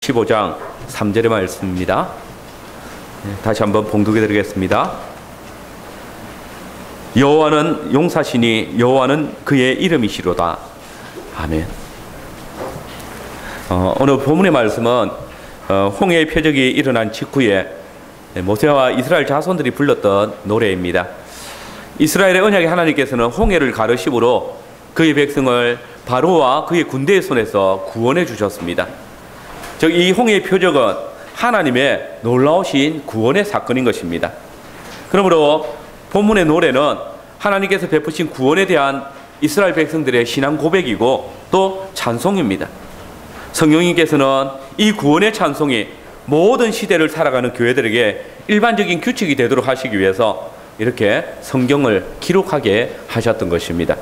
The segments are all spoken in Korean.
15장 3절의 말씀입니다. 다시 한번 봉독해 드리겠습니다. 여호와는 용사시니 여호와는 그의 이름이시로다. 아멘. 오늘 본문의 말씀은 홍해의 표적이 일어난 직후에 모세와 이스라엘 자손들이 불렀던 노래입니다. 이스라엘의 언약의 하나님께서는 홍해를 가르심으로 그의 백성을 바로와 그의 군대의 손에서 구원해 주셨습니다. 즉 이 홍해의 표적은 하나님의 놀라우신 구원의 사건인 것입니다. 그러므로 본문의 노래는 하나님께서 베푸신 구원에 대한 이스라엘 백성들의 신앙 고백이고 또 찬송입니다. 성령님께서는 이 구원의 찬송이 모든 시대를 살아가는 교회들에게 일반적인 규칙이 되도록 하시기 위해서 이렇게 성경을 기록하게 하셨던 것입니다.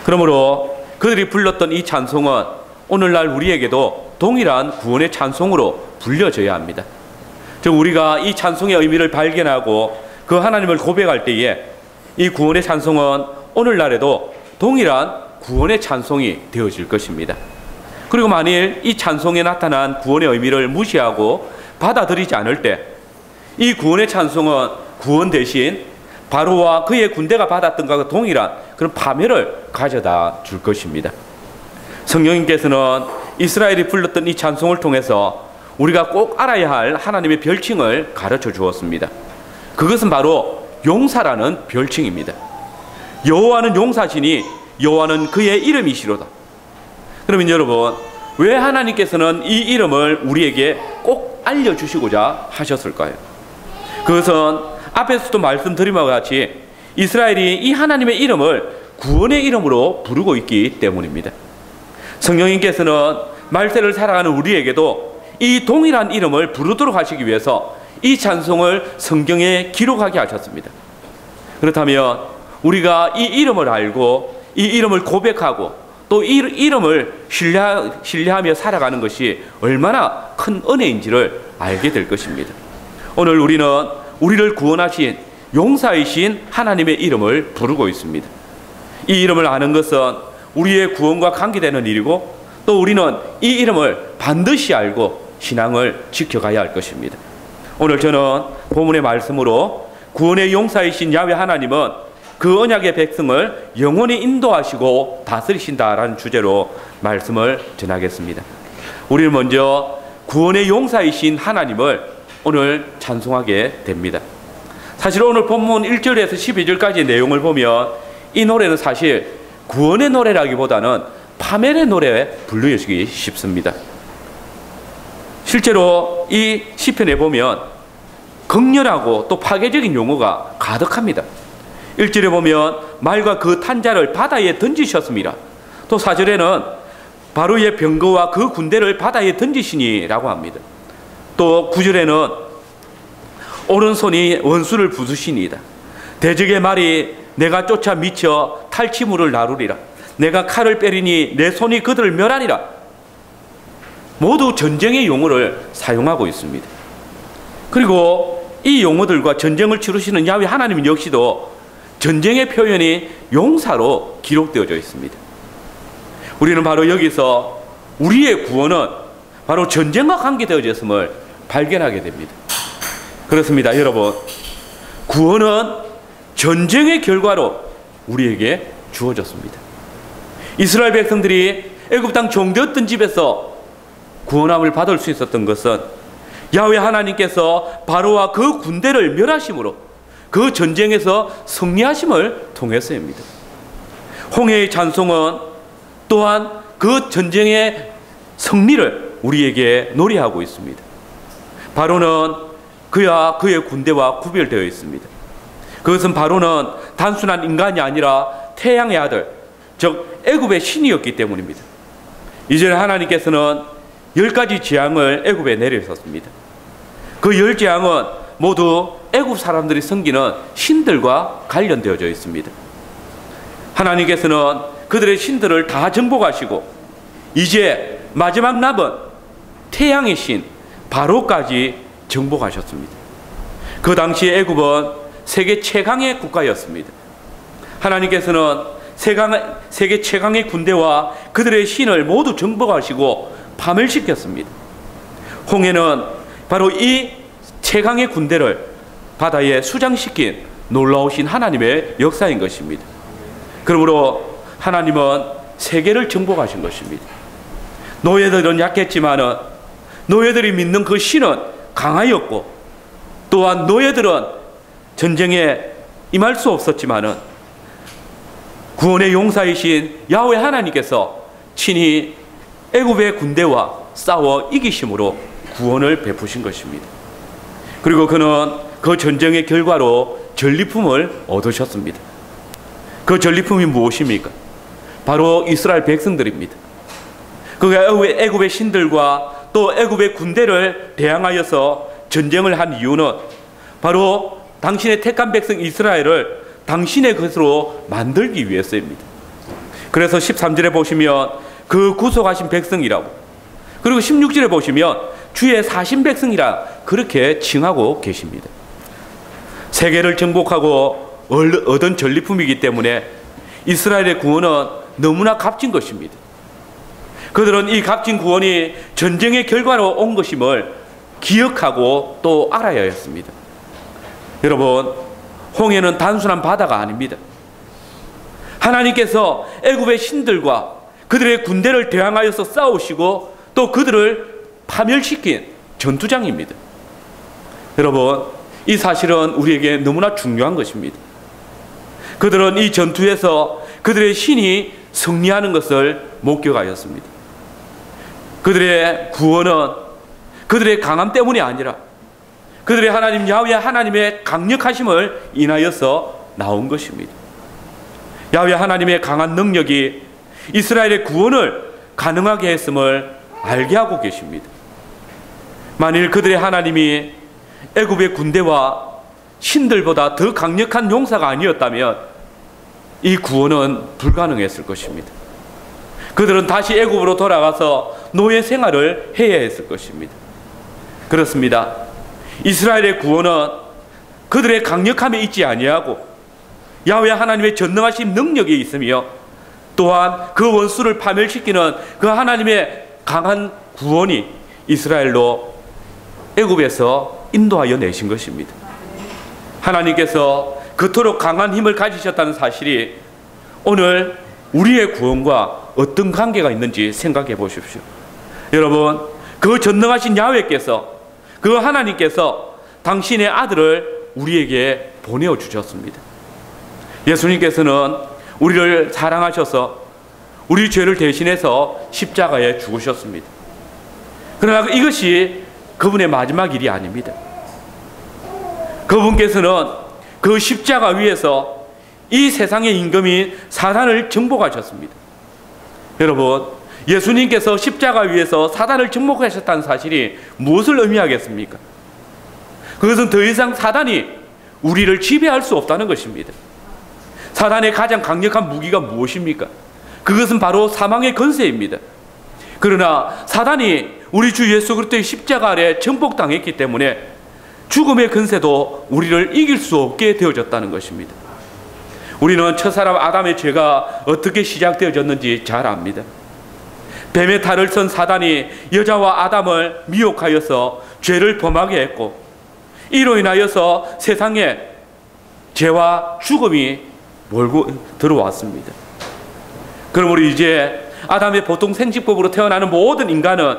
그러므로 그들이 불렀던 이 찬송은 오늘날 우리에게도 동일한 구원의 찬송으로 불려져야 합니다. 즉 우리가 이 찬송의 의미를 발견하고 그 하나님을 고백할 때에 이 구원의 찬송은 오늘날에도 동일한 구원의 찬송이 되어질 것입니다. 그리고 만일 이 찬송에 나타난 구원의 의미를 무시하고 받아들이지 않을 때 이 구원의 찬송은 구원 대신 바로와 그의 군대가 받았던 것과 동일한 그런 파멸을 가져다 줄 것입니다. 성령님께서는 이스라엘이 불렀던 이 찬송을 통해서 우리가 꼭 알아야 할 하나님의 별칭을 가르쳐 주었습니다. 그것은 바로 용사라는 별칭입니다. 여호와는 용사시니 여호와는 그의 이름이시로다. 그러면 여러분, 왜 하나님께서는 이 이름을 우리에게 꼭 알려주시고자 하셨을까요? 그것은 앞에서도 말씀드린 바와 같이 이스라엘이 이 하나님의 이름을 구원의 이름으로 부르고 있기 때문입니다. 성령님께서는 말세를 살아가는 우리에게도 이 동일한 이름을 부르도록 하시기 위해서 이 찬송을 성경에 기록하게 하셨습니다. 그렇다면 우리가 이 이름을 알고 이 이름을 고백하고 또 이 이름을 신뢰하며 살아가는 것이 얼마나 큰 은혜인지를 알게 될 것입니다. 오늘 우리는 우리를 구원하신 용사이신 하나님의 이름을 부르고 있습니다. 이 이름을 아는 것은 우리의 구원과 관계되는 일이고 또 우리는 이 이름을 반드시 알고 신앙을 지켜가야 할 것입니다. 오늘 저는 본문의 말씀으로 구원의 용사이신 야훼 하나님은 그 언약의 백성을 영원히 인도하시고 다스리신다라는 주제로 말씀을 전하겠습니다. 우리는 먼저 구원의 용사이신 하나님을 오늘 찬송하게 됩니다. 사실 오늘 본문 1절에서 12절까지의 내용을 보면 이 노래는 사실 구원의 노래라기보다는 파멸의 노래에 분류하기 쉽습니다. 실제로 이 시편에 보면 극렬하고 또 파괴적인 용어가 가득합니다. 1절에 보면 말과 그 탄자를 바다에 던지셨습니다. 또 4절에는 바로의 병거와 그 군대를 바다에 던지시니라고 합니다. 또 9절에는 오른손이 원수를 부수시니이다. 대적의 말이 내가 쫓아 미쳐 탈취물을 나누리라. 내가 칼을 빼리니 내 손이 그들을 멸하리라. 모두 전쟁의 용어를 사용하고 있습니다. 그리고 이 용어들과 전쟁을 치르시는 야훼 하나님 역시도 전쟁의 표현이 용사로 기록되어져 있습니다. 우리는 바로 여기서 우리의 구원은 바로 전쟁과 관계되어져 있음을 발견하게 됩니다. 그렇습니다, 여러분. 구원은 전쟁의 결과로 우리에게 주어졌습니다. 이스라엘 백성들이 애굽 땅 종되었던 집에서 구원함을 받을 수 있었던 것은 야훼 하나님께서 바로와 그 군대를 멸하심으로 그 전쟁에서 승리하심을 통해서입니다. 홍해의 찬송은 또한 그 전쟁의 승리를 우리에게 노래하고 있습니다. 바로는 그와 그의 군대와 구별되어 있습니다. 그것은 바로는 단순한 인간이 아니라 태양의 아들, 즉 애굽의 신이었기 때문입니다. 이전에 하나님께서는 10가지 재앙을 애굽에 내리셨습니다. 그 10재앙은 모두 애굽 사람들이 섬기는 신들과 관련되어져 있습니다. 하나님께서는 그들의 신들을 다 정복하시고 이제 마지막 남은 태양의 신 바로까지 정복하셨습니다. 그 당시 애굽은 세계 최강의 국가였습니다. 하나님께서는 세계 최강의 군대와 그들의 신을 모두 정복하시고 파멸시켰습니다. 홍해는 바로 이 최강의 군대를 바다에 수장시킨 놀라우신 하나님의 역사인 것입니다. 그러므로 하나님은 세계를 정복하신 것입니다. 노예들은 약했지만은 노예들이 믿는 그 신은 강하였고, 또한 노예들은 전쟁에 임할 수 없었지만은 구원의 용사이신 야훼 하나님께서 친히 애굽의 군대와 싸워 이기심으로 구원을 베푸신 것입니다. 그리고 그는 그 전쟁의 결과로 전리품을 얻으셨습니다. 그 전리품이 무엇입니까? 바로 이스라엘 백성들입니다. 그가 애굽의 신들과 또 애굽의 군대를 대항하여서 전쟁을 한 이유는 바로 당신의 택한 백성 이스라엘을 당신의 것으로 만들기 위해서입니다. 그래서 13절에 보시면 그 구속하신 백성이라고, 그리고 16절에 보시면 주의 사신 백성이라 그렇게 칭하고 계십니다. 세계를 정복하고 얻은 전리품이기 때문에 이스라엘의 구원은 너무나 값진 것입니다. 그들은 이 값진 구원이 전쟁의 결과로 온 것임을 기억하고 또 알아야 했습니다. 여러분, 홍해는 단순한 바다가 아닙니다. 하나님께서 애굽의 신들과 그들의 군대를 대항하여서 싸우시고 또 그들을 파멸시킨 전투장입니다. 여러분, 이 사실은 우리에게 너무나 중요한 것입니다. 그들은 이 전투에서 그들의 신이 승리하는 것을 목격하였습니다. 그들의 구원은 그들의 강함 때문이 아니라 그들의 하나님 야훼 하나님의 강력하심을 인하여서 나온 것입니다. 야훼 하나님의 강한 능력이 이스라엘의 구원을 가능하게 했음을 알게 하고 계십니다. 만일 그들의 하나님이 애굽의 군대와 신들보다 더 강력한 용사가 아니었다면 이 구원은 불가능했을 것입니다. 그들은 다시 애굽으로 돌아가서 노예 생활을 해야 했을 것입니다. 그렇습니다. 이스라엘의 구원은 그들의 강력함에 있지 아니하고 야훼 하나님의 전능하신 능력에 있으며, 또한 그 원수를 파멸시키는 그 하나님의 강한 구원이 이스라엘로 애굽에서 인도하여 내신 것입니다. 하나님께서 그토록 강한 힘을 가지셨다는 사실이 오늘 우리의 구원과 어떤 관계가 있는지 생각해 보십시오. 여러분, 그 전능하신 야훼께서, 그 하나님께서 당신의 아들을 우리에게 보내어 주셨습니다. 예수님께서는 우리를 사랑하셔서 우리 죄를 대신해서 십자가에 죽으셨습니다. 그러나 이것이 그분의 마지막 일이 아닙니다. 그분께서는 그 십자가 위에서 이 세상의 임금인 사단을 정복하셨습니다. 여러분, 예수님께서 십자가 위에서 사단을 정복하셨다는 사실이 무엇을 의미하겠습니까? 그것은 더 이상 사단이 우리를 지배할 수 없다는 것입니다. 사단의 가장 강력한 무기가 무엇입니까? 그것은 바로 사망의 권세입니다. 그러나 사단이 우리 주 예수 그리스도의 십자가 아래 정복당했기 때문에 죽음의 권세도 우리를 이길 수 없게 되어졌다는 것입니다. 우리는 첫사람 아담의 죄가 어떻게 시작되어졌는지 잘 압니다. 뱀의 탈을 쓴 사단이 여자와 아담을 미혹하여서 죄를 범하게 했고, 이로 인하여서 세상에 죄와 죽음이 몰고 들어왔습니다. 그러므로 이제 아담의 보통 생식법으로 태어나는 모든 인간은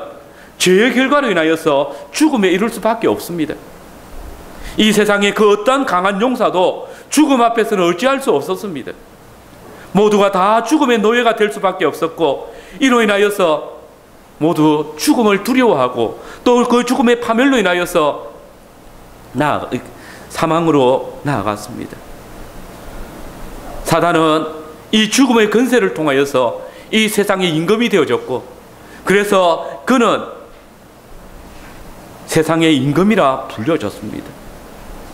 죄의 결과로 인하여서 죽음에 이를 수밖에 없습니다. 이 세상에 그 어떠한 강한 용사도 죽음 앞에서는 어찌할 수 없었습니다. 모두가 다 죽음의 노예가 될 수밖에 없었고, 이로 인하여서 모두 죽음을 두려워하고 또 그 죽음의 파멸로 인하여서 사망으로 나아갔습니다. 사단은 이 죽음의 권세를 통하여서 이 세상의 임금이 되어졌고, 그래서 그는 세상의 임금이라 불려졌습니다.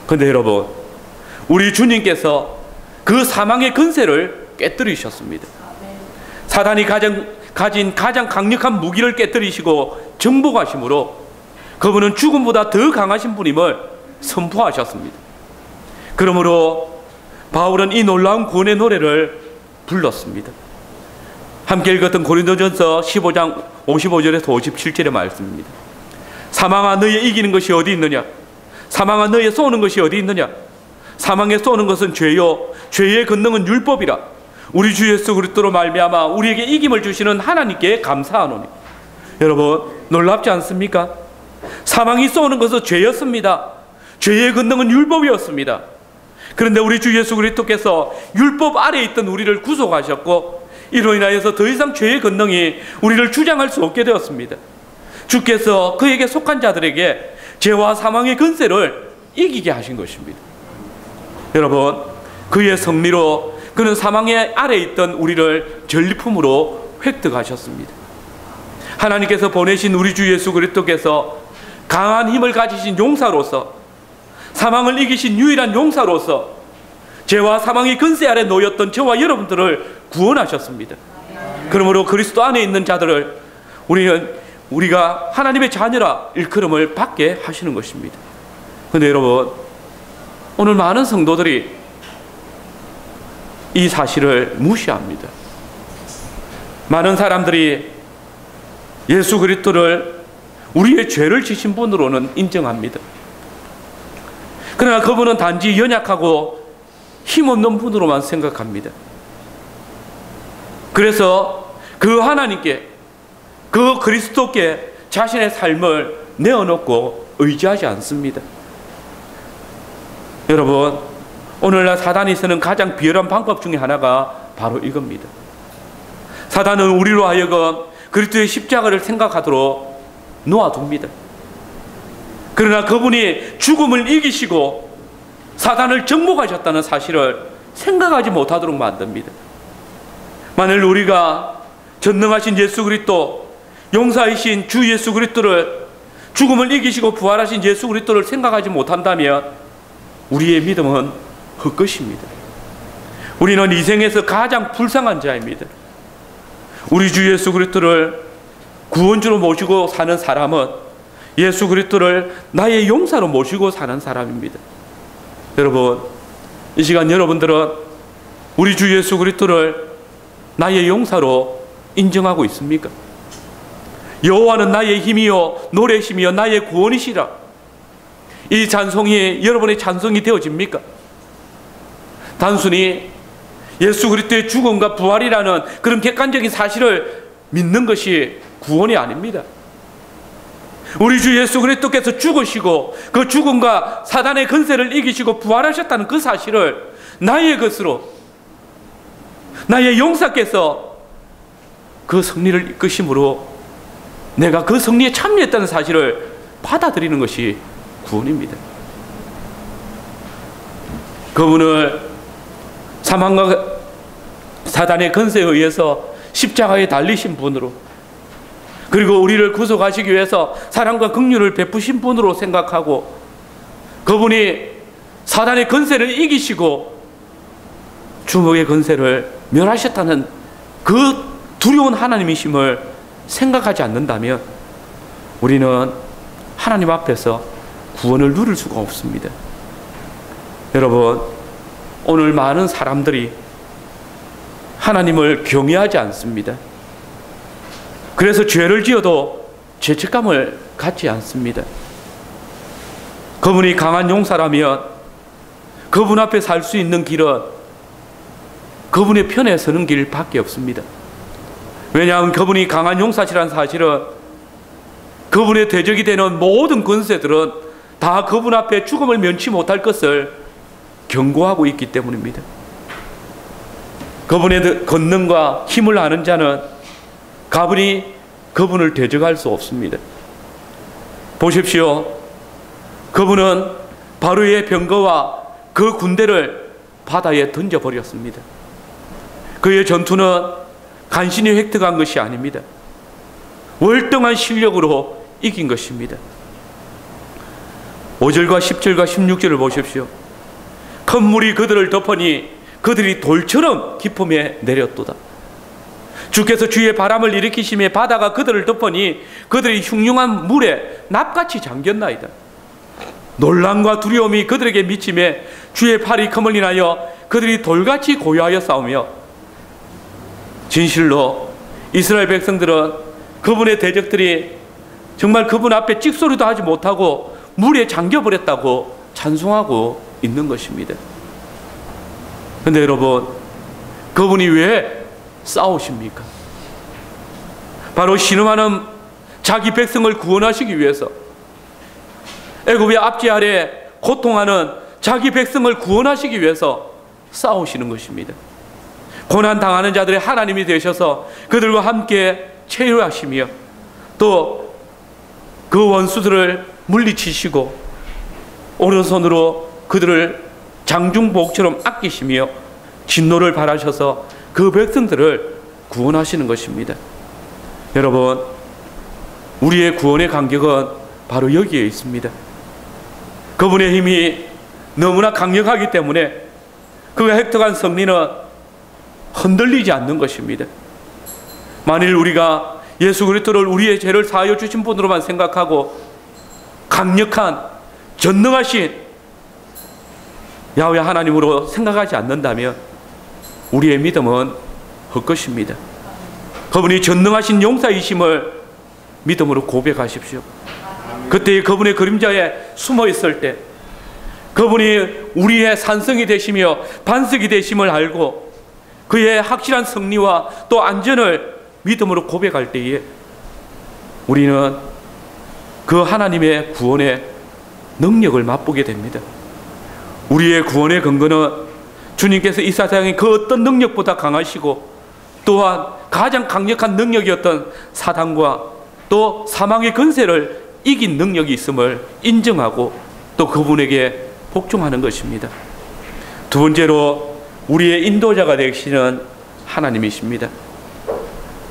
그런데 여러분, 우리 주님께서 그 사망의 권세를 깨뜨리셨습니다. 사단이 가진 가장 강력한 무기를 깨뜨리시고 정복하심으로 그분은 죽음보다 더 강하신 분임을 선포하셨습니다. 그러므로 바울은 이 놀라운 구원의 노래를 불렀습니다. 함께 읽었던 고린도전서 15장 55절에서 57절의 말씀입니다. 사망아 너의 이기는 것이 어디 있느냐? 사망아 너의 쏘는 것이 어디 있느냐? 사망에 쏘는 것은 죄요 죄의 권능은 율법이라. 우리 주 예수 그리스도로 말미암아 우리에게 이김을 주시는 하나님께 감사하노니. 여러분 놀랍지 않습니까? 사망이 쏘는 것은 죄였습니다. 죄의 권능은 율법이었습니다. 그런데 우리 주 예수 그리스도께서 율법 아래에 있던 우리를 구속하셨고 이로 인하여서 더 이상 죄의 권능이 우리를 주장할 수 없게 되었습니다. 주께서 그에게 속한 자들에게 죄와 사망의 권세를 이기게 하신 것입니다. 여러분 그의 성리로 그는 사망의 아래에 있던 우리를 전리품으로 획득하셨습니다. 하나님께서 보내신 우리 주 예수 그리스도께서 강한 힘을 가지신 용사로서 사망을 이기신 유일한 용사로서 죄와 사망의 권세 아래 놓였던 저와 여러분들을 구원하셨습니다. 그러므로 그리스도 안에 있는 자들을 우리가 하나님의 자녀라 일컬음을 받게 하시는 것입니다. 그런데 여러분 오늘 많은 성도들이 이 사실을 무시합니다. 많은 사람들이 예수 그리스도를 우리의 죄를 지신 분으로는 인정합니다. 그러나 그분은 단지 연약하고 힘없는 분으로만 생각합니다. 그래서 그 하나님께 그 그리스도께 자신의 삶을 내어놓고 의지하지 않습니다. 여러분 오늘날 사단이 쓰는 가장 비열한 방법 중에 하나가 바로 이겁니다. 사단은 우리로 하여금 그리스도의 십자가를 생각하도록 놓아둡니다. 그러나 그분이 죽음을 이기시고 사단을 정복하셨다는 사실을 생각하지 못하도록 만듭니다. 만일 우리가 전능하신 예수 그리스도, 용사이신 주 예수 그리스도를, 죽음을 이기시고 부활하신 예수 그리스도를 생각하지 못한다면 우리의 믿음은 헛것입니다. 우리는 이 생에서 가장 불쌍한 자입니다. 우리 주 예수 그리스도를 구원주로 모시고 사는 사람은 예수 그리스도를 나의 용사로 모시고 사는 사람입니다. 여러분 이 시간 여러분들은 우리 주 예수 그리스도를 나의 용사로 인정하고 있습니까? 여호와는 나의 힘이요 노래심이요 나의 구원이시라. 이 찬송이 여러분의 찬송이 되어집니까? 단순히 예수 그리스도의 죽음과 부활이라는 그런 객관적인 사실을 믿는 것이 구원이 아닙니다. 우리 주 예수 그리스도께서 죽으시고 그 죽음과 사단의 권세를 이기시고 부활하셨다는 그 사실을 나의 것으로, 나의 용사께서 그 승리를 이끄심으로 내가 그 승리에 참여했다는 사실을 받아들이는 것이 구원입니다. 그분을 사망과 사단의 권세에 의해서 십자가에 달리신 분으로, 그리고 우리를 구속하시기 위해서 사랑과 긍휼을 베푸신 분으로 생각하고, 그분이 사단의 권세를 이기시고 주먹의 권세를 멸하셨다는 그 두려운 하나님이심을 생각하지 않는다면 우리는 하나님 앞에서 구원을 누릴 수가 없습니다. 여러분, 오늘 많은 사람들이 하나님을 경외하지 않습니다. 그래서 죄를 지어도 죄책감을 갖지 않습니다. 그분이 강한 용사라면 그분 앞에 살 수 있는 길은 그분의 편에 서는 길밖에 없습니다. 왜냐하면 그분이 강한 용사시라는 사실은 그분의 대적이 되는 모든 권세들은 다 그분 앞에 죽음을 면치 못할 것을 경고하고 있기 때문입니다. 그분의 권능과 힘을 아는 자는 가분이 그분을 대적할 수 없습니다. 보십시오. 그분은 바로의 병거와 그 군대를 바다에 던져버렸습니다. 그의 전투는 간신히 획득한 것이 아닙니다. 월등한 실력으로 이긴 것입니다. 5절과 10절과 16절을 보십시오. 큰 물이 그들을 덮으니 그들이 돌처럼 깊음에 내렸도다. 주께서 주의 바람을 일으키심에 바다가 그들을 덮으니 그들이 흉흉한 물에 납같이 잠겼나이다. 놀람과 두려움이 그들에게 미침에 주의 팔이 거물리나여 그들이 돌같이 고요하여 싸우며, 진실로 이스라엘 백성들은 그분의 대적들이 정말 그분 앞에 찍소리도 하지 못하고 물에 잠겨버렸다고 찬송하고 있는 것입니다. 그런데 여러분, 그분이 왜 싸우십니까? 바로 신음하는 자기 백성을 구원하시기 위해서, 애굽의 압제 아래 고통하는 자기 백성을 구원하시기 위해서 싸우시는 것입니다. 고난 당하는 자들의 하나님이 되셔서 그들과 함께 체류하시며 또 그 원수들을 물리치시고 오른손으로 그들을 장중복처럼 아끼시며 진노를 바라셔서 그 백성들을 구원하시는 것입니다. 여러분, 우리의 구원의 간격은 바로 여기에 있습니다. 그분의 힘이 너무나 강력하기 때문에 그가 획득한 승리는 흔들리지 않는 것입니다. 만일 우리가 예수 그리스도를 우리의 죄를 사하여 주신 분으로만 생각하고 강력한 전능하신 야훼 하나님으로 생각하지 않는다면 우리의 믿음은 헛것입니다. 그분이 전능하신 용사이심을 믿음으로 고백하십시오. 그때 그분의 그림자에 숨어 있을 때, 그분이 우리의 산성이 되시며 반석이 되심을 알고 그의 확실한 승리와 또 안전을 믿음으로 고백할 때에 우리는 그 하나님의 구원의 능력을 맛보게 됩니다. 우리의 구원의 근거는 주님께서 이 세상의 그 어떤 능력보다 강하시고 또한 가장 강력한 능력이었던 사단과 또 사망의 권세를 이긴 능력이 있음을 인정하고 또 그분에게 복종하는 것입니다. 두 번째로 우리의 인도자가 되시는 하나님이십니다.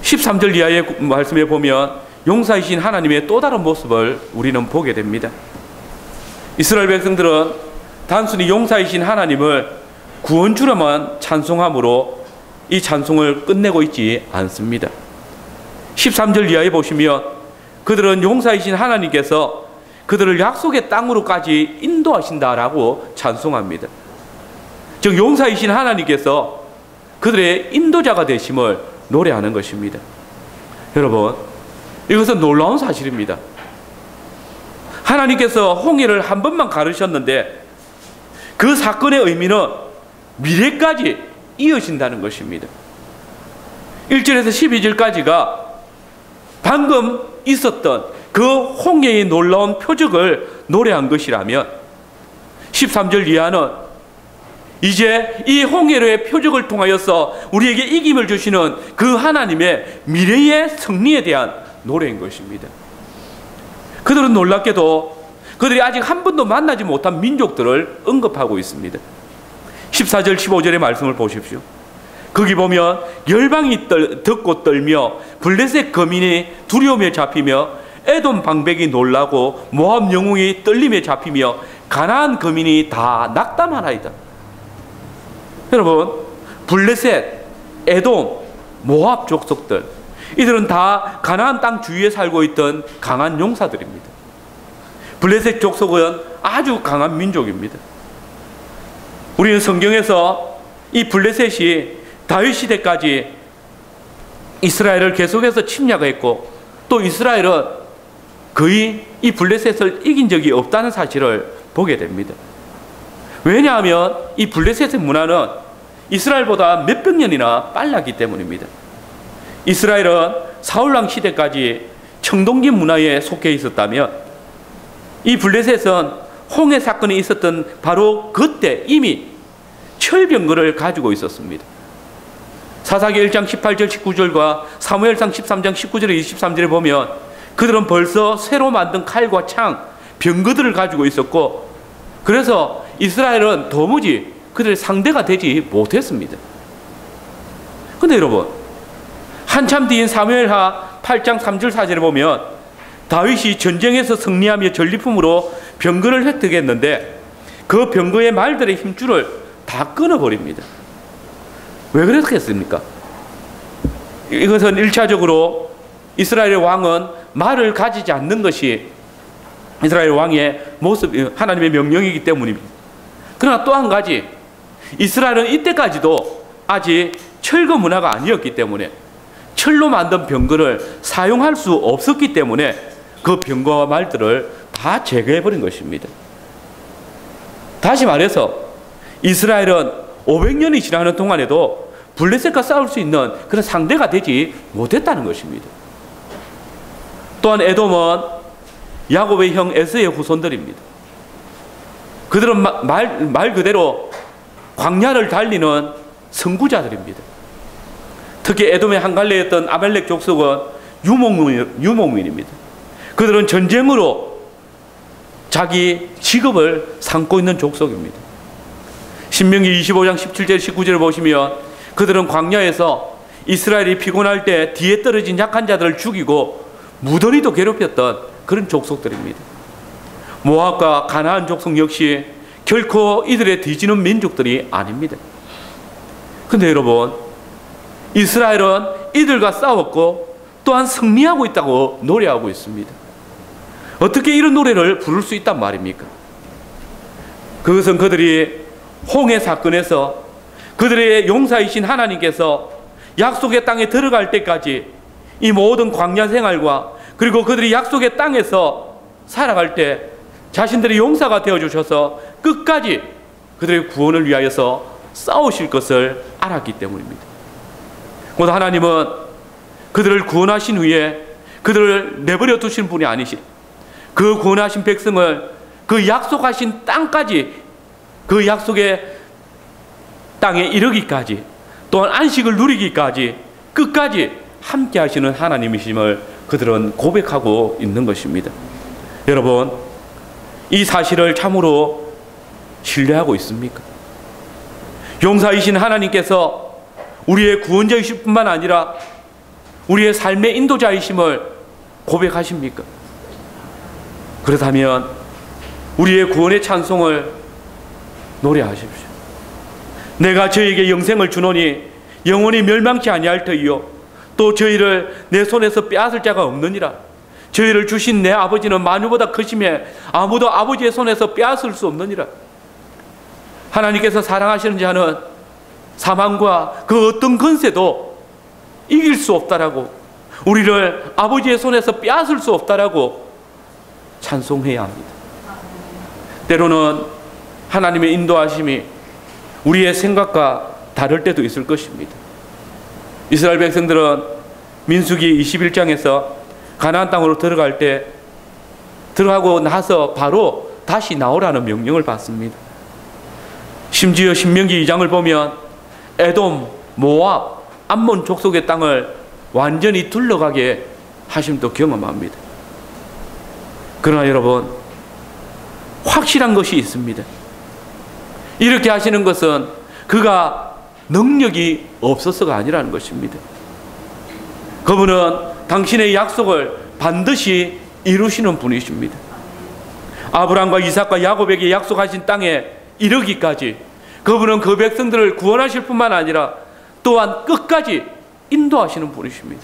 13절 이하의 말씀에 보면 용사이신 하나님의 또 다른 모습을 우리는 보게 됩니다. 이스라엘 백성들은 단순히 용사이신 하나님을 구원주로만 찬송함으로 이 찬송을 끝내고 있지 않습니다. 13절 이하에 보시면 그들은 용사이신 하나님께서 그들을 약속의 땅으로까지 인도하신다라고 찬송합니다. 즉 용사이신 하나님께서 그들의 인도자가 되심을 노래하는 것입니다. 여러분, 이것은 놀라운 사실입니다. 하나님께서 홍해를 한 번만 가르셨는데 그 사건의 의미는 미래까지 이어진다는 것입니다. 1절에서 12절까지가 방금 있었던 그 홍해의 놀라운 표적을 노래한 것이라면 13절 이하는 이제 이 홍해로의 표적을 통하여서 우리에게 이김을 주시는 그 하나님의 미래의 승리에 대한 노래인 것입니다. 그들은 놀랍게도 그들이 아직 한 번도 만나지 못한 민족들을 언급하고 있습니다. 14절 15절의 말씀을 보십시오. 거기 보면 열방이 듣고 떨며 블레셋 거민이 두려움에 잡히며 에돔 방백이 놀라고 모압 영웅이 떨림에 잡히며 가나안 거민이 다 낙담하나이다. 여러분, 블레셋, 에돔, 모압 족속들, 이들은 다 가나안 땅 주위에 살고 있던 강한 용사들입니다. 블레셋 족속은 아주 강한 민족입니다. 우리는 성경에서 이 블레셋이 다윗 시대까지 이스라엘을 계속해서 침략했고 또 이스라엘은 거의 이 블레셋을 이긴 적이 없다는 사실을 보게 됩니다. 왜냐하면 이 블레셋의 문화는 이스라엘보다 몇백 년이나 빨랐기 때문입니다. 이스라엘은 사울왕 시대까지 청동기 문화에 속해 있었다면 이 블레셋은 홍해 사건이 있었던 바로 그때 이미 철병거를 가지고 있었습니다. 사사기 1장 18절 19절과 사무엘상 13장 19절에 23절에 보면 그들은 벌써 새로 만든 칼과 창, 병거들을 가지고 있었고 그래서 이스라엘은 도무지 그들의 상대가 되지 못했습니다. 그런데 여러분, 한참 뒤인 사무엘하 8장 3절 4절에 보면 다윗이 전쟁에서 승리하며 전리품으로 병거를 획득했는데 그 병거의 말들의 힘줄을 다 끊어버립니다. 왜 그랬겠습니까? 이것은 1차적으로 이스라엘의 왕은 말을 가지지 않는 것이 이스라엘 왕의 모습, 하나님의 명령이기 때문입니다. 그러나 또 한 가지, 이스라엘은 이때까지도 아직 철거 문화가 아니었기 때문에 철로 만든 병거를 사용할 수 없었기 때문에 그 병거와 말들을 다 제거해버린 것입니다. 다시 말해서 이스라엘은 500년이 지나는 동안에도 블레셋과 싸울 수 있는 그런 상대가 되지 못했다는 것입니다. 또한 에돔은 야곱의 형 에서의 후손들입니다. 그들은 말 그대로 광야를 달리는 선구자들입니다. 특히 에돔의 한 갈래였던 아말렉 족속은 유목민입니다. 그들은 전쟁으로 자기 직업을 삼고 있는 족속입니다. 신명기 25장 17절 19절을 보시면 그들은 광야에서 이스라엘이 피곤할 때 뒤에 떨어진 약한 자들을 죽이고 무더기도 괴롭혔던 그런 족속들입니다. 모압과 가나안 족속 역시 결코 이들의 뒤지는 민족들이 아닙니다. 근데 여러분, 이스라엘은 이들과 싸웠고 또한 승리하고 있다고 노래하고 있습니다. 어떻게 이런 노래를 부를 수 있단 말입니까? 그것은 그들이 홍해 사건에서 그들의 용사이신 하나님께서 약속의 땅에 들어갈 때까지 이 모든 광야 생활과 그리고 그들이 약속의 땅에서 살아갈 때 자신들의 용사가 되어주셔서 끝까지 그들의 구원을 위하여서 싸우실 것을 알았기 때문입니다. 곧 하나님은 그들을 구원하신 후에 그들을 내버려 두신 분이 아니시, 그 구원하신 백성을 그 약속하신 땅까지, 그 약속의 땅에 이르기까지, 또한 안식을 누리기까지 끝까지 함께 하시는 하나님이심을 그들은 고백하고 있는 것입니다. 여러분, 이 사실을 참으로 신뢰하고 있습니까? 용사이신 하나님께서 우리의 구원자이실 뿐만 아니라 우리의 삶의 인도자이심을 고백하십니까? 그렇다면 우리의 구원의 찬송을 노래하십시오. 내가 저에게 영생을 주노니 영원히 멸망치 아니할 터이요 또 저희를 내 손에서 빼앗을 자가 없느니라. 저희를 주신 내 아버지는 만유보다 크심에 아무도 아버지의 손에서 빼앗을 수 없느니라. 하나님께서 사랑하시는 자는 사망과 그 어떤 권세도 이길 수 없다라고, 우리를 아버지의 손에서 빼앗을 수 없다라고 찬송해야 합니다. 때로는 하나님의 인도하심이 우리의 생각과 다를 때도 있을 것입니다. 이스라엘 백성들은 민수기 21장에서 가나안 땅으로 들어갈 때 들어가고 나서 바로 다시 나오라는 명령을 받습니다. 심지어 신명기 2장을 보면 에돔, 모압, 암몬 족속의 땅을 완전히 둘러가게 하심도 경험합니다. 그러나 여러분, 확실한 것이 있습니다. 이렇게 하시는 것은 그가 능력이 없어서가 아니라는 것입니다. 그분은 당신의 약속을 반드시 이루시는 분이십니다. 아브라함과 이삭과 야곱에게 약속하신 땅에 이르기까지 그분은 그 백성들을 구원하실 뿐만 아니라 또한 끝까지 인도하시는 분이십니다.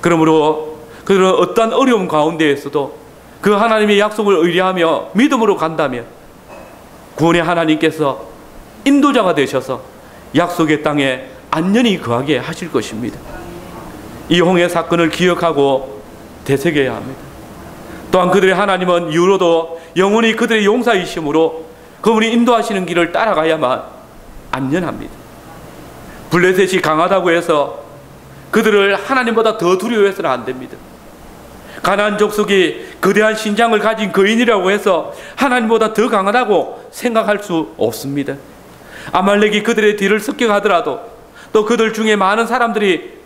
그러므로 그들은 어떠한 어려움 가운데에서도 그 하나님의 약속을 의뢰하며 믿음으로 간다면 구원의 하나님께서 인도자가 되셔서 약속의 땅에 안전히 거하게 하실 것입니다. 이 홍해 사건을 기억하고 되새겨야 합니다. 또한 그들의 하나님은 이후로도 영원히 그들의 용사이심으로 그분이 인도하시는 길을 따라가야만 안전합니다. 블레셋이 강하다고 해서 그들을 하나님보다 더 두려워해서는 안 됩니다. 가나안 족속이 거대한 신장을 가진 거인이라고 해서 하나님보다 더 강하다고 생각할 수 없습니다. 아말렉이 그들의 뒤를 습격하더라도, 또 그들 중에 많은 사람들이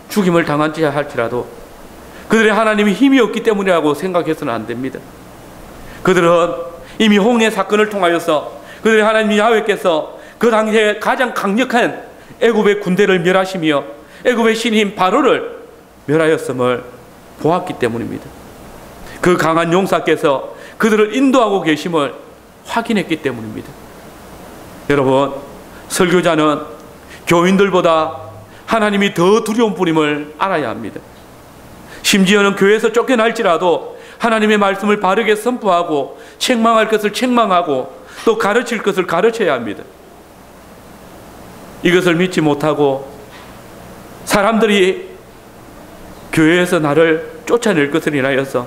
죽임을 당한지 할지라도 그들의 하나님이 힘이 없기 때문이라고 생각해서는 안 됩니다. 그들은 이미 홍해 사건을 통하여서 그들의 하나님 야훼께서 그 당시에 가장 강력한 애굽의 군대를 멸하시며 애굽의 신인 바로를 멸하였음을 보았기 때문입니다. 그 강한 용사께서 그들을 인도하고 계심을 확인했기 때문입니다. 여러분, 설교자는 교인들보다 하나님이 더 두려운 분임을 알아야 합니다. 심지어는 교회에서 쫓겨날지라도 하나님의 말씀을 바르게 선포하고 책망할 것을 책망하고 또 가르칠 것을 가르쳐야 합니다. 이것을 믿지 못하고 사람들이 교회에서 나를 쫓아낼 것을 인하여서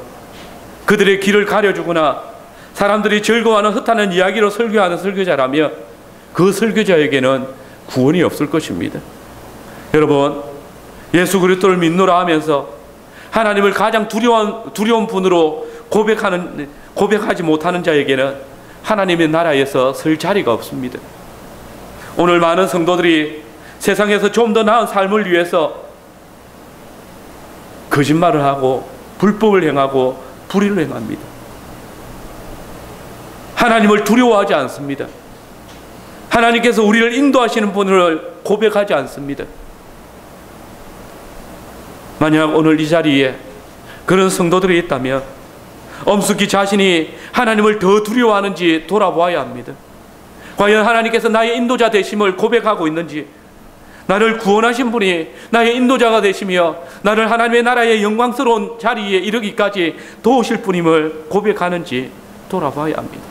그들의 길을 가려주거나 사람들이 즐거워하는 헛하는 이야기로 설교하는 설교자라며 그 설교자에게는 구원이 없을 것입니다. 여러분, 예수 그리스도를 믿노라 하면서 하나님을 가장 두려운 분으로 고백하지 못하는 자에게는 하나님의 나라에서 설 자리가 없습니다. 오늘 많은 성도들이 세상에서 좀 더 나은 삶을 위해서 거짓말을 하고 불법을 행하고 불의를 행합니다. 하나님을 두려워하지 않습니다. 하나님께서 우리를 인도하시는 분을 고백하지 않습니다. 만약 오늘 이 자리에 그런 성도들이 있다면 엄숙히 자신이 하나님을 더 두려워하는지 돌아보아야 합니다. 과연 하나님께서 나의 인도자 되심을 고백하고 있는지, 나를 구원하신 분이 나의 인도자가 되시며 나를 하나님의 나라의 영광스러운 자리에 이르기까지 도우실 분임을 고백하는지 돌아봐야 합니다.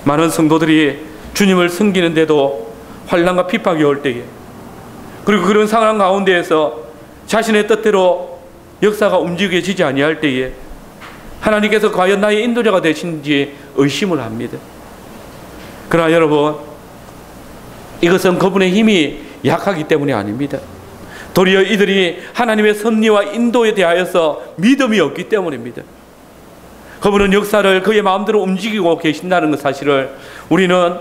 많은 성도들이 주님을 섬기는데도 환난과 핍박이 올 때에, 그리고 그런 상황 가운데에서 자신의 뜻대로 역사가 움직여지지 아니할 때에 하나님께서 과연 나의 인도자가 되신지 의심을 합니다. 그러나 여러분, 이것은 그분의 힘이 약하기 때문이 아닙니다. 도리어 이들이 하나님의 섭리와 인도에 대하여서 믿음이 없기 때문입니다. 그분은 역사를 그의 마음대로 움직이고 계신다는 그 사실을 우리는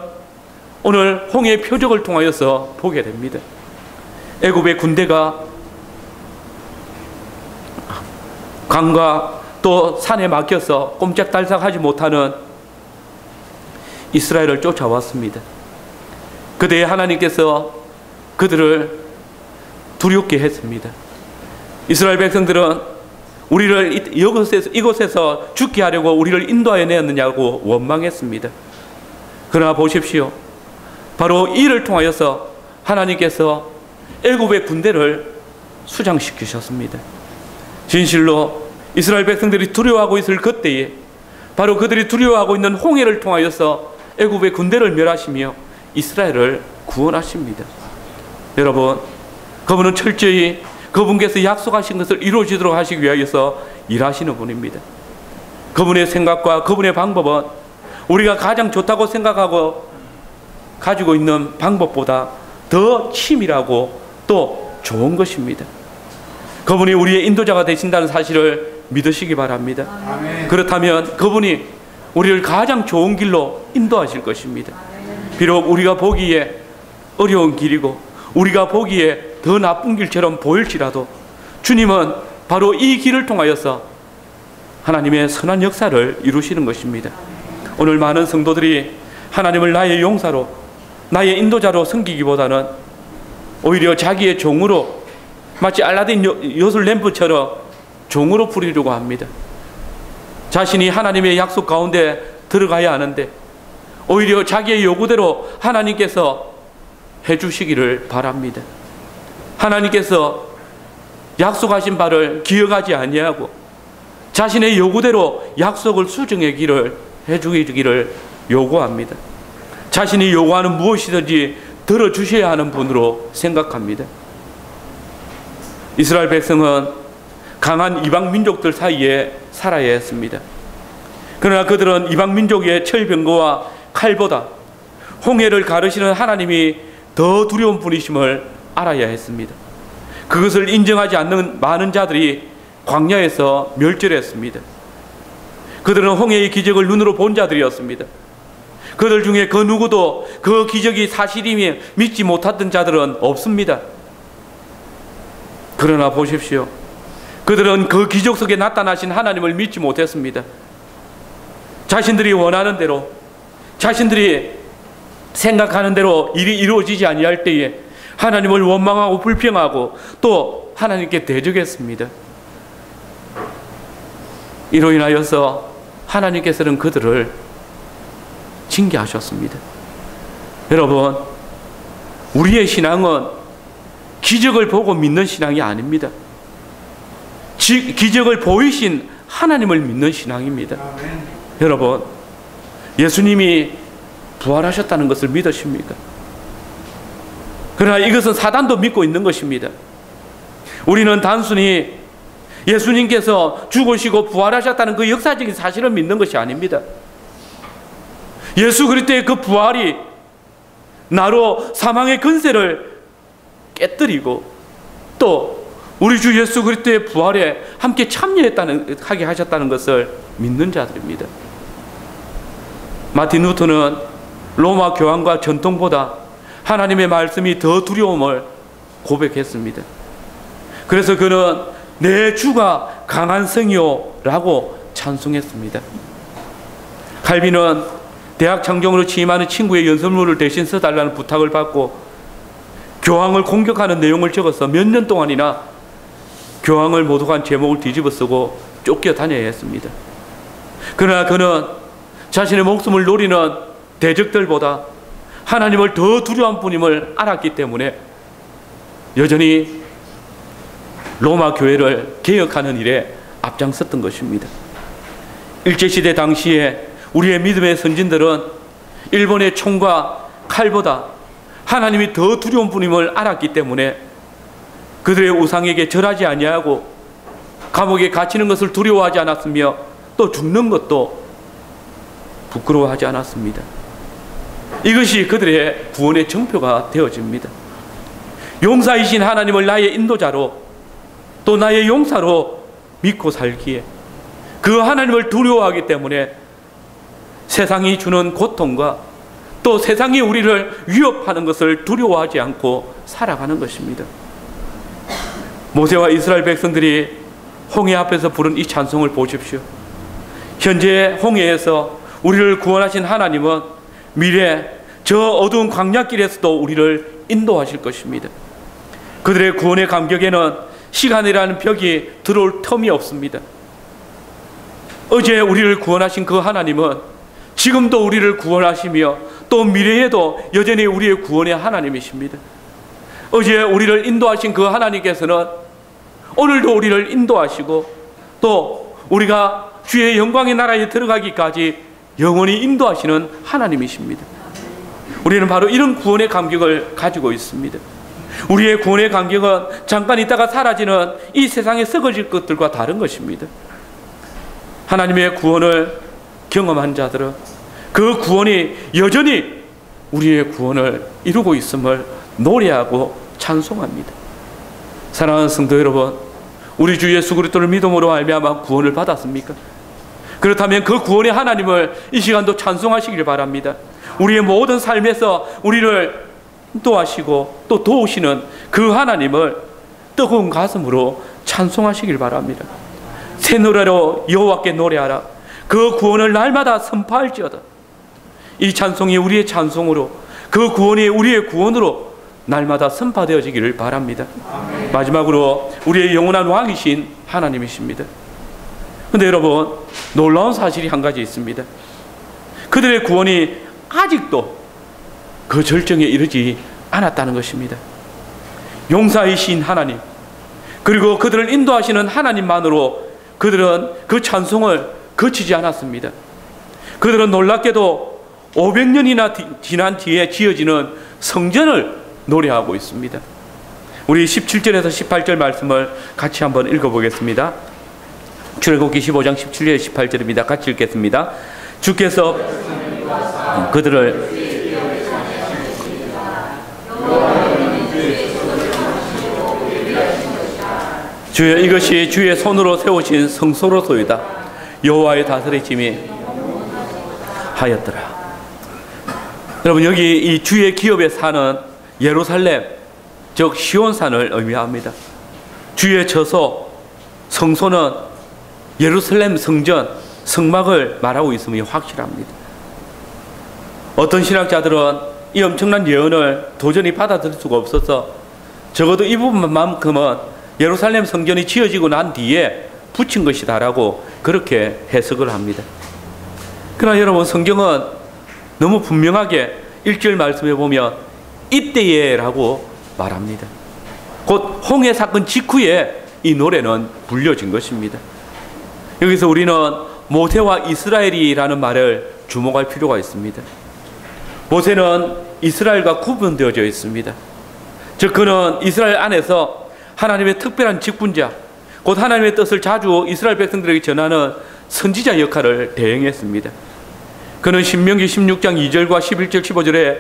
오늘 홍해의 표적을 통하여서 보게 됩니다. 애굽의 군대가 강과 또 산에 막혀서 꼼짝달싹하지 못하는 이스라엘을 쫓아왔습니다. 그때 하나님께서 그들을 두렵게 했습니다. 이스라엘 백성들은 우리를 이곳에서 죽게 하려고 우리를 인도하여 내었느냐고 원망했습니다. 그러나 보십시오. 바로 이를 통하여서 하나님께서 애굽의 군대를 수장시키셨습니다. 진실로 이스라엘 백성들이 두려워하고 있을 그때에 바로 그들이 두려워하고 있는 홍해를 통하여서 애굽의 군대를 멸하시며 이스라엘을 구원하십니다. 여러분, 그분은 철저히 그분께서 약속하신 것을 이루어지도록 하시기 위하여서 일하시는 분입니다. 그분의 생각과 그분의 방법은 우리가 가장 좋다고 생각하고 가지고 있는 방법보다 더 치밀하고 또 좋은 것입니다. 그분이 우리의 인도자가 되신다는 사실을 믿으시기 바랍니다. 아멘. 그렇다면 그분이 우리를 가장 좋은 길로 인도하실 것입니다. 비록 우리가 보기에 어려운 길이고 우리가 보기에 더 나쁜 길처럼 보일지라도 주님은 바로 이 길을 통하여서 하나님의 선한 역사를 이루시는 것입니다. 오늘 많은 성도들이 하나님을 나의 용사로, 나의 인도자로 섬기기보다는 오히려 자기의 종으로, 마치 알라딘 요술 램프처럼 종으로 부리려고 합니다. 자신이 하나님의 약속 가운데 들어가야 하는데 오히려 자기의 요구대로 하나님께서 해주시기를 바랍니다. 하나님께서 약속하신 바를 기억하지 아니하고 자신의 요구대로 약속을 수정하기를 해주기를 요구합니다. 자신이 요구하는 무엇이든지 들어주셔야 하는 분으로 생각합니다. 이스라엘 백성은 강한 이방 민족들 사이에 살아야 했습니다. 그러나 그들은 이방 민족의 철병거와 칼보다 홍해를 가르시는 하나님이 더 두려운 분이심을 알아야 했습니다. 그것을 인정하지 않는 많은 자들이 광야에서 멸절했습니다. 그들은 홍해의 기적을 눈으로 본 자들이었습니다. 그들 중에 그 누구도 그 기적이 사실이며 믿지 못했던 자들은 없습니다. 그러나 보십시오. 그들은 그 기적 속에 나타나신 하나님을 믿지 못했습니다. 자신들이 원하는 대로, 자신들이 생각하는 대로 일이 이루어지지 아니할 때에 하나님을 원망하고 불평하고 또 하나님께 대적했습니다. 이로 인하여서 하나님께서는 그들을 징계하셨습니다. 여러분, 우리의 신앙은 기적을 보고 믿는 신앙이 아닙니다. 기적을 보이신 하나님을 믿는 신앙입니다. 아멘. 여러분, 예수님이 부활하셨다는 것을 믿으십니까? 그러나 이것은 사단도 믿고 있는 것입니다. 우리는 단순히 예수님께서 죽으시고 부활하셨다는 그 역사적인 사실을 믿는 것이 아닙니다. 예수 그리스도의 그 부활이 나로 사망의 권세를 깨뜨리고 또 우리 주 예수 그리스도의 부활에 함께 참여하게 하셨다는 것을 믿는 자들입니다. 마틴 루터는 로마 교황과 전통보다 하나님의 말씀이 더 두려움을 고백했습니다. 그래서 그는 내 주가 강한 성이요 라고 찬송했습니다. 칼빈은 대학 장정으로 취임하는 친구의 연설문을 대신 써달라는 부탁을 받고 교황을 공격하는 내용을 적어서 몇 년 동안이나 교황을 모독한 제목을 뒤집어 쓰고 쫓겨다녀야 했습니다. 그러나 그는 자신의 목숨을 노리는 대적들보다 하나님을 더 두려워한 분임을 알았기 때문에 여전히 로마 교회를 개혁하는 일에 앞장섰던 것입니다. 일제시대 당시에 우리의 믿음의 선진들은 일본의 총과 칼보다 하나님이 더 두려운 분임을 알았기 때문에 그들의 우상에게 절하지 아니하고 감옥에 갇히는 것을 두려워하지 않았으며 또 죽는 것도 부끄러워하지 않았습니다. 이것이 그들의 구원의 정표가 되어집니다. 용사이신 하나님을 나의 인도자로 또 나의 용사로 믿고 살기에 그 하나님을 두려워하기 때문에 세상이 주는 고통과 또 세상이 우리를 위협하는 것을 두려워하지 않고 살아가는 것입니다. 모세와 이스라엘 백성들이 홍해 앞에서 부른 이 찬송을 보십시오. 현재 홍해에서 우리를 구원하신 하나님은 미래 저 어두운 광야길에서도 우리를 인도하실 것입니다. 그들의 구원의 감격에는 시간이라는 벽이 들어올 틈이 없습니다. 어제 우리를 구원하신 그 하나님은 지금도 우리를 구원하시며 또 미래에도 여전히 우리의 구원의 하나님이십니다. 어제 우리를 인도하신 그 하나님께서는 오늘도 우리를 인도하시고 또 우리가 주의 영광의 나라에 들어가기까지 영원히 인도하시는 하나님이십니다. 우리는 바로 이런 구원의 감격을 가지고 있습니다. 우리의 구원의 감격은 잠깐 있다가 사라지는 이 세상에 썩어질 것들과 다른 것입니다. 하나님의 구원을 경험한 자들은 그 구원이 여전히 우리의 구원을 이루고 있음을 노래하고 찬송합니다. 사랑하는 성도 여러분, 우리 주 예수 그리스도를 믿음으로 말미암아 구원을 받았습니까? 그렇다면 그 구원의 하나님을 이 시간도 찬송하시길 바랍니다. 우리의 모든 삶에서 우리를 인도하시고 또 도우시는 그 하나님을 뜨거운 가슴으로 찬송하시길 바랍니다. 새 노래로 여호와께 노래하라. 그 구원을 날마다 선포할지어다. 이 찬송이 우리의 찬송으로, 그 구원이 우리의 구원으로 날마다 선포되어지기를 바랍니다. 아멘. 마지막으로 우리의 영원한 왕이신 하나님이십니다. 그런데 여러분, 놀라운 사실이 한 가지 있습니다. 그들의 구원이 아직도 그 절정에 이르지 않았다는 것입니다. 용사이신 하나님, 그리고 그들을 인도하시는 하나님만으로 그들은 그 찬송을 거치지 않았습니다. 그들은 놀랍게도 500년이나 지난 뒤에 지어지는 성전을 노래하고 있습니다. 우리 17절에서 18절 말씀을 같이 한번 읽어보겠습니다. 출애굽기 15장 17절 18절입니다. 같이 읽겠습니다. 주께서 그들을 주여, 이것이 주의 손으로 세우신 성소로소이다. 여호와의 다스리심이 하였더라. 여러분, 여기 이 주의 기업에 사는 예루살렘, 즉 시온산을 의미합니다. 주의 처소, 성소는 예루살렘 성전, 성막을 말하고 있음이 확실합니다. 어떤 신학자들은 이 엄청난 예언을 도저히 받아들일 수가 없어서 적어도 이 부분만큼은 예루살렘 성전이 지어지고 난 뒤에 붙인 것이다라고 그렇게 해석을 합니다. 그러나 여러분, 성경은 너무 분명하게 1절 말씀에 보면 이때에 라고 말합니다. 곧 홍해 사건 직후에 이 노래는 불려진 것입니다. 여기서 우리는 모세와 이스라엘이라는 말을 주목할 필요가 있습니다. 모세는 이스라엘과 구분되어져 있습니다. 즉 그는 이스라엘 안에서 하나님의 특별한 직분자, 곧 하나님의 뜻을 자주 이스라엘 백성들에게 전하는 선지자 역할을 대행했습니다. 그는 신명기 16장 2절과 11절 15절에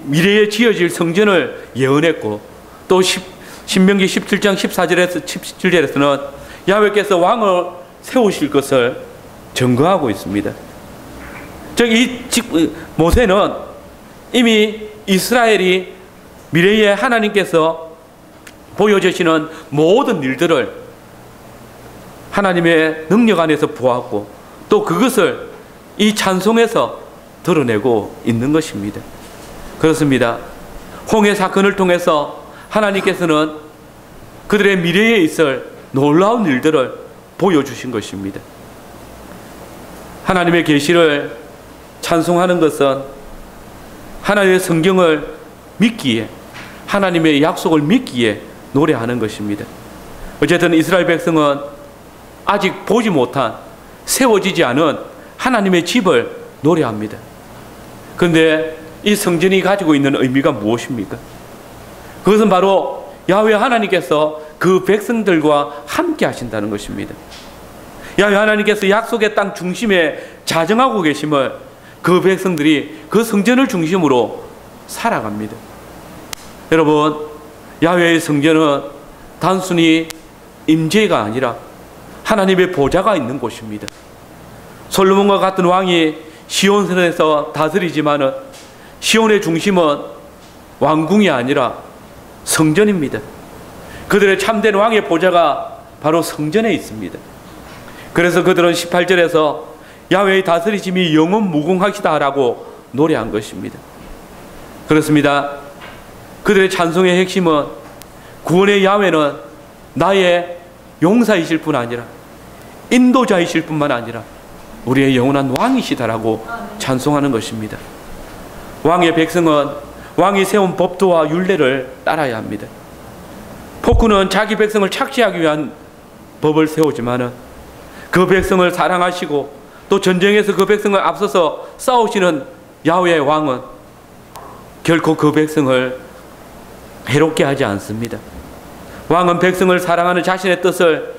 미래에 지어질 성전을 예언했고, 또 신명기 17장 14절에서 17절에서는 야훼께서 왕을 세우실 것을 증거하고 있습니다. 즉 이 모세는 이미 이스라엘이 미래에 하나님께서 보여주시는 모든 일들을 하나님의 능력 안에서 보았고, 또 그것을 이 찬송에서 드러내고 있는 것입니다. 그렇습니다. 홍해 사건을 통해서 하나님께서는 그들의 미래에 있을 놀라운 일들을 보여주신 것입니다. 하나님의 계시를 찬송하는 것은 하나님의 성경을 믿기에, 하나님의 약속을 믿기에 노래하는 것입니다. 어쨌든 이스라엘 백성은 아직 보지 못한, 세워지지 않은 하나님의 집을 노래합니다. 그런데 이 성전이 가지고 있는 의미가 무엇입니까? 그것은 바로 야훼 하나님께서 그 백성들과 함께 하신다는 것입니다. 야훼 하나님께서 약속의 땅 중심에 자정하고 계심을 그 백성들이 그 성전을 중심으로 살아갑니다. 여러분, 야훼의 성전은 단순히 임재가 아니라 하나님의 보좌가 있는 곳입니다. 솔로몬과 같은 왕이 시온성에서 다스리지만은 시온의 중심은 왕궁이 아니라 성전입니다. 그들의 참된 왕의 보좌가 바로 성전에 있습니다. 그래서 그들은 18절에서 야훼의 다스리심이 영원 무궁하시다라고 노래한 것입니다. 그렇습니다. 그들의 찬송의 핵심은 구원의 야훼는 나의 용사이실 뿐 아니라 인도자이실 뿐만 아니라 우리의 영원한 왕이시다라고 찬송하는 것입니다. 왕의 백성은 왕이 세운 법도와 율례를 따라야 합니다. 폭군은 자기 백성을 착취하기 위한 법을 세우지만은 그 백성을 사랑하시고 또 전쟁에서 그 백성을 앞서서 싸우시는 야훼의 왕은 결코 그 백성을 해롭게 하지 않습니다. 왕은 백성을 사랑하는 자신의 뜻을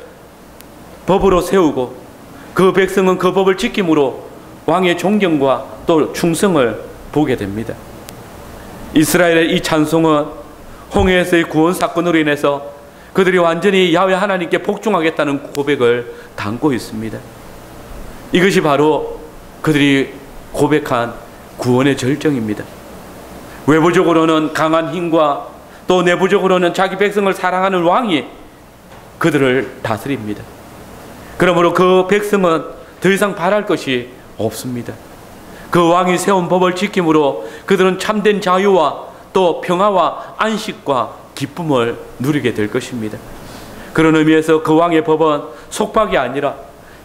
법으로 세우고 그 백성은 그 법을 지킴으로 왕의 존경과 또 충성을 보게 됩니다. 이스라엘의 이 찬송은 홍해에서의 구원 사건으로 인해서 그들이 완전히 야훼 하나님께 복종하겠다는 고백을 담고 있습니다. 이것이 바로 그들이 고백한 구원의 절정입니다. 외부적으로는 강한 힘과 또 내부적으로는 자기 백성을 사랑하는 왕이 그들을 다스립니다. 그러므로 그 백성은 더 이상 바랄 것이 없습니다. 그 왕이 세운 법을 지킴으로 그들은 참된 자유와 또 평화와 안식과 기쁨을 누리게 될 것입니다. 그런 의미에서 그 왕의 법은 속박이 아니라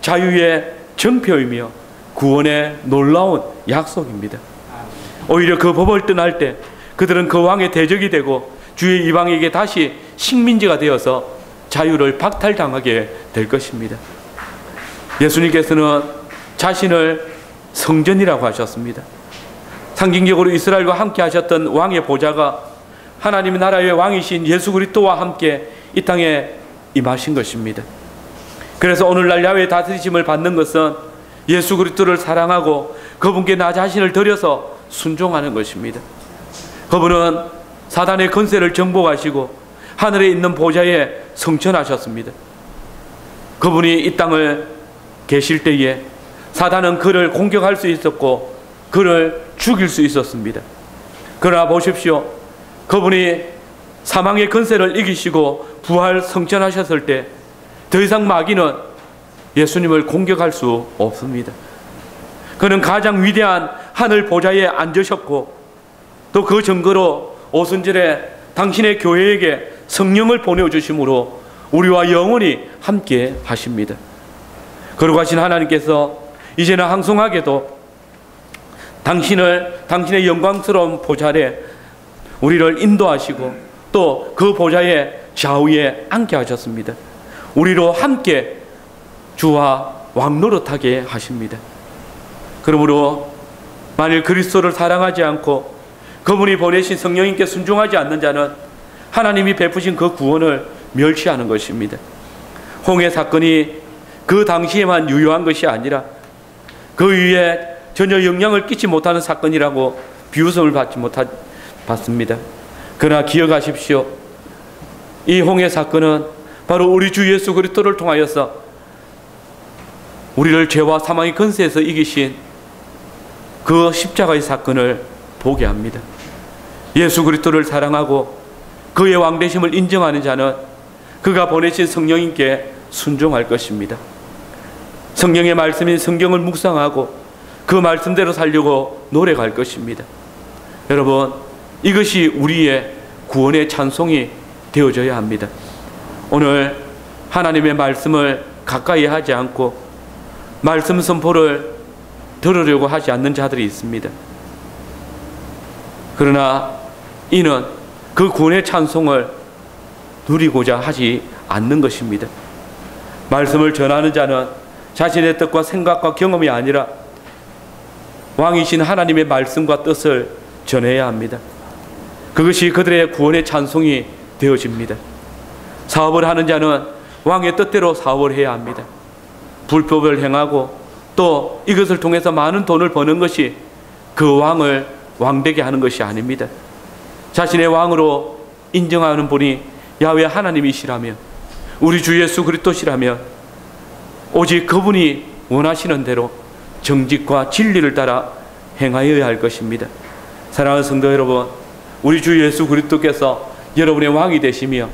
자유의 정표이며 구원의 놀라운 약속입니다. 오히려 그 법을 떠날 때 그들은 그 왕의 대적이 되고 주의 이방에게 다시 식민지가 되어서 자유를 박탈당하게 될 것입니다. 예수님께서는 자신을 성전이라고 하셨습니다. 상징적으로 이스라엘과 함께 하셨던 왕의 보좌가 하나님의 나라의 왕이신 예수 그리스도와 함께 이 땅에 임하신 것입니다. 그래서 오늘날 야훼의 다스리심을 받는 것은 예수 그리스도를 사랑하고 그분께 나 자신을 드려서 순종하는 것입니다. 그분은 사단의 권세를 정복하시고 하늘에 있는 보좌에 성천하셨습니다. 그분이 이 땅을 계실 때에 사단은 그를 공격할 수 있었고 그를 죽일 수 있었습니다. 그러나 보십시오. 그분이 사망의 권세를 이기시고 부활 성천하셨을 때 더 이상 마귀는 예수님을 공격할 수 없습니다. 그는 가장 위대한 하늘 보좌에 앉으셨고 또 그 증거로 오순절에 당신의 교회에게 성령을 보내주심으로 우리와 영원히 함께 하십니다. 거룩하신 하나님께서 이제는 항송하게도 당신의 영광스러운 보좌에 우리를 인도하시고 또 그 보좌의 좌우에 앉게 하셨습니다. 우리로 함께 주와 왕노릇하게 하십니다. 그러므로 만일 그리스도를 사랑하지 않고 그분이 보내신 성령님께 순종하지 않는 자는 하나님이 베푸신 그 구원을 멸시하는 것입니다. 홍해 사건이 그 당시에만 유효한 것이 아니라 그 위에 전혀 영향을 끼치 못하는 사건이라고 비웃음을 받습니다. 그러나 기억하십시오. 이 홍해 사건은 바로 우리 주 예수 그리스도를 통하여서 우리를 죄와 사망의 권세에서 이기신 그 십자가의 사건을 보게 합니다. 예수 그리스도를 사랑하고 그의 왕되심을 인정하는 자는 그가 보내신 성령님께 순종할 것입니다. 성령의 말씀인 성경을 묵상하고 그 말씀대로 살려고 노력할 것입니다. 여러분, 이것이 우리의 구원의 찬송이 되어져야 합니다. 오늘 하나님의 말씀을 가까이 하지 않고 말씀 선포를 들으려고 하지 않는 자들이 있습니다. 그러나 이는 그 구원의 찬송을 누리고자 하지 않는 것입니다. 말씀을 전하는 자는 자신의 뜻과 생각과 경험이 아니라 왕이신 하나님의 말씀과 뜻을 전해야 합니다. 그것이 그들의 구원의 찬송이 되어집니다. 사업을 하는 자는 왕의 뜻대로 사업을 해야 합니다. 불법을 행하고 또 이것을 통해서 많은 돈을 버는 것이 그 왕을 왕되게 하는 것이 아닙니다. 자신의 왕으로 인정하는 분이 야훼 하나님이시라면, 우리 주 예수 그리스도시라면 오직 그분이 원하시는 대로 정직과 진리를 따라 행하여야 할 것입니다. 사랑하는 성도 여러분, 우리 주 예수 그리스도께서 여러분의 왕이 되시며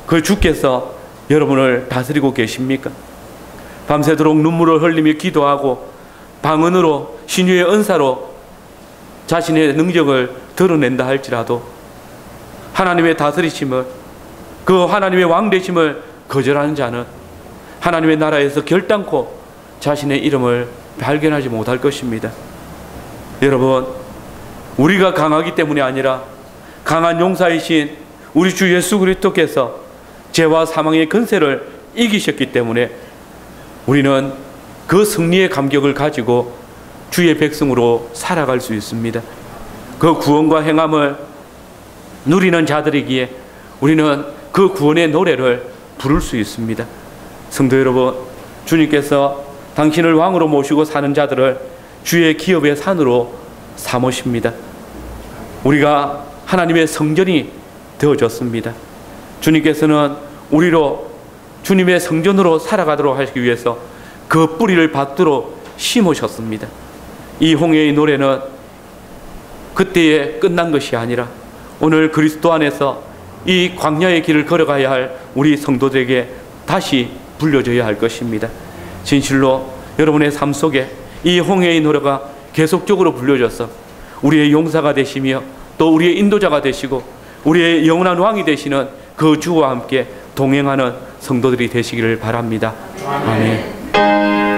그 주께서 여러분을 다스리고 계십니까? 밤새도록 눈물을 흘리며 기도하고 방언으로 신유의 은사로 자신의 능력을 드러낸다 할지라도 하나님의 다스리심을, 그 하나님의 왕 되심을 거절하는 자는 하나님의 나라에서 결단코 자신의 이름을 발견하지 못할 것입니다. 여러분, 우리가 강하기 때문이 아니라 강한 용사이신 우리 주 예수 그리스도께서 죄와 사망의 권세를 이기셨기 때문에 우리는 그 승리의 감격을 가지고 주의 백성으로 살아갈 수 있습니다. 그 구원과 행함을 누리는 자들이기에 우리는 그 구원의 노래를 부를 수 있습니다. 성도 여러분, 주님께서 당신을 왕으로 모시고 사는 자들을 주의 기업의 산으로 삼으십니다. 우리가 하나님의 성전이 되어졌습니다. 주님께서는 우리로 주님의 성전으로 살아가도록 하시기 위해서 그 뿌리를 받들어 심으셨습니다. 이 홍해의 노래는 그때에 끝난 것이 아니라 오늘 그리스도 안에서 이 광야의 길을 걸어가야 할 우리 성도들에게 다시 불려져야 할 것입니다. 진실로 여러분의 삶 속에 이 홍해의 노래가 계속적으로 불려져서 우리의 용사가 되시며 또 우리의 인도자가 되시고 우리의 영원한 왕이 되시는 그 주와 함께 동행하는 성도들이 되시기를 바랍니다. 아멘.